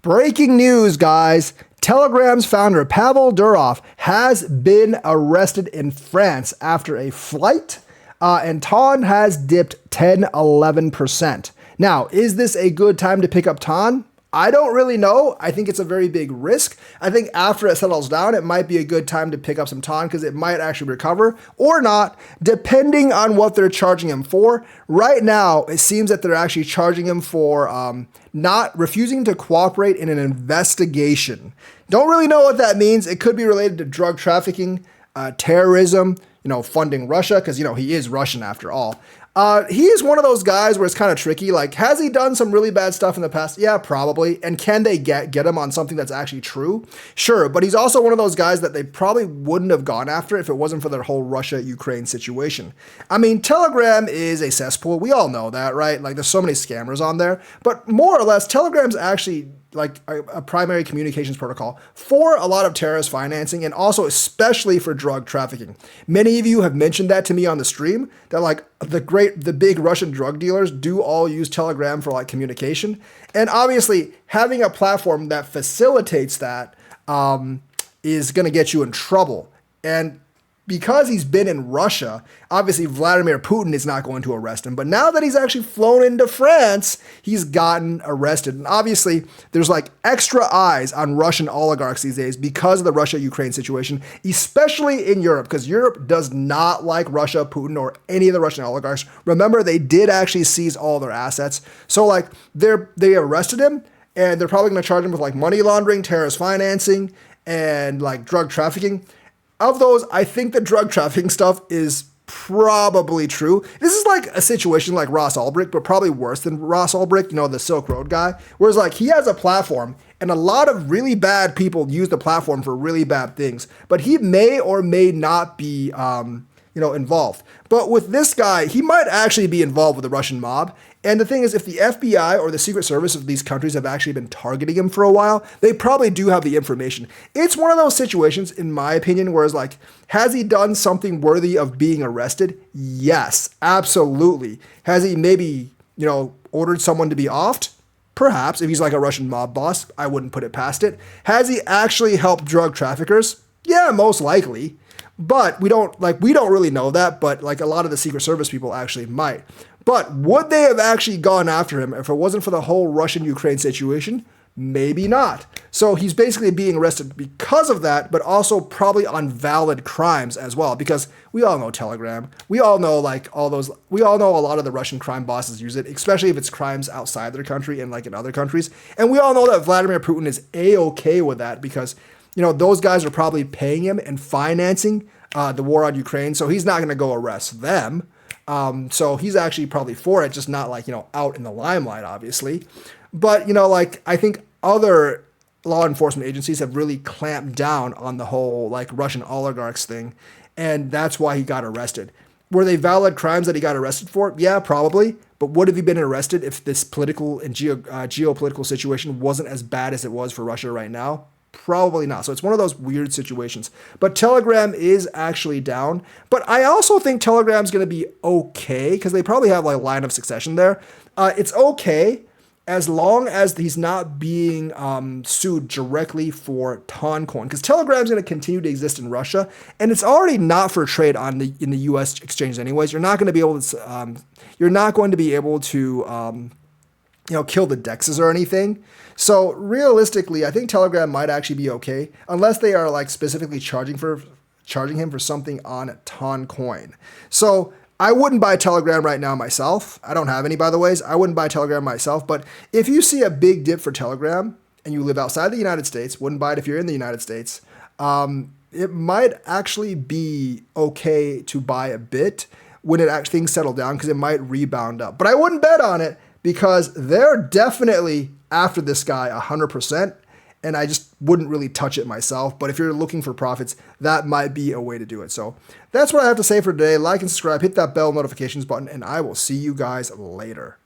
Breaking news, guys. Telegram's founder, Pavel Durov, has been arrested in France after a flight, and TON has dipped 10-11%. Now, is this a good time to pick up TON? I don't really know. I think it's a very big risk. I think after it settles down, it might be a good time to pick up some TON because it might actually recover or not, depending on what they're charging him for. Right now, it seems that they're actually charging him for not refusing to cooperate in an investigation. Don't really know what that means. It could be related to drug trafficking, terrorism, funding Russia, because, he is Russian after all. He is one of those guys where it's kind of tricky. Like, has he done some really bad stuff in the past? Yeah, probably. And can they get him on something that's actually true? Sure. But he's also one of those guys that they probably wouldn't have gone after if it wasn't for their whole Russia-Ukraine situation. I mean, Telegram is a cesspool. We all know that, right? Like, there's so many scammers on there. But more or less, Telegram's actually like a primary communications protocol for a lot of terrorist financing and also especially for drug trafficking. Many of you have mentioned that to me on the stream, that like the big Russian drug dealers do all use Telegram for like communication. And obviously having a platform that facilitates that is going to get you in trouble. And because he's been in Russia, obviously Vladimir Putin is not going to arrest him. But now that he's actually flown into France, he's gotten arrested. And obviously there's like extra eyes on Russian oligarchs these days because of the Russia-Ukraine situation, especially in Europe, because Europe does not like Russia, Putin, or any of the Russian oligarchs. Remember, they did actually seize all their assets. So like they arrested him, and they're probably going to charge him with like money laundering, terrorist financing, and like drug trafficking. Of those, I think the drug trafficking stuff is probably true. This is like a situation like Ross Ulbricht, but probably worse than Ross Ulbricht, the Silk Road guy. Whereas like he has a platform and a lot of really bad people use the platform for really bad things, but he may or may not be, involved. But with this guy, he might actually be involved with the Russian mob. And the thing is, if the FBI or the Secret Service of these countries have actually been targeting him for a while, they probably do have the information. It's one of those situations, in my opinion, where it's like, has he done something worthy of being arrested? Yes, absolutely. Has he maybe, ordered someone to be offed? Perhaps. If he's like a Russian mob boss, I wouldn't put it past it. Has he actually helped drug traffickers? Yeah, most likely. But we don't really know that, but like a lot of the Secret Service people actually might. But would they have actually gone after him if it wasn't for the whole Russian-Ukraine situation? Maybe not. So he's basically being arrested because of that, but also probably on valid crimes as well, because we all know Telegram. We all know we all know a lot of the Russian crime bosses use it, especially if it's crimes outside their country and like in other countries. And we all know that Vladimir Putin is A-okay with that because, those guys are probably paying him and financing the war on Ukraine. So he's not going to go arrest them. So he's actually probably for it, just not out in the limelight, obviously. But, I think other law enforcement agencies have really clamped down on the whole Russian oligarchs thing. And that's why he got arrested. Were they valid crimes that he got arrested for? Yeah, probably. But would have he been arrested if this political and geopolitical situation wasn't as bad as it was for Russia right now? Probably not. So it's one of those weird situations. But Telegram is actually down. But I also think Telegram's going to be okay because they probably have line of succession there. It's okay as long as he's not being sued directly for Toncoin, because Telegram's going to continue to exist in Russia, and it's already not for trade in the U.S. exchange anyways. You're not going to be able to. Kill the DEXs or anything. So realistically, I think Telegram might actually be okay, unless they are specifically charging him for something on Toncoin. So I wouldn't buy Telegram right now myself. I don't have any, by the way. I wouldn't buy Telegram myself. But if you see a big dip for Telegram and you live outside the United States, wouldn't buy it if you're in the United States, it might actually be okay to buy a bit when things settle down because it might rebound up. But I wouldn't bet on it because they're definitely after this guy 100%. And I just wouldn't really touch it myself. But if you're looking for profits, that might be a way to do it. So that's what I have to say for today. Like and subscribe, hit that bell notifications button, and I will see you guys later.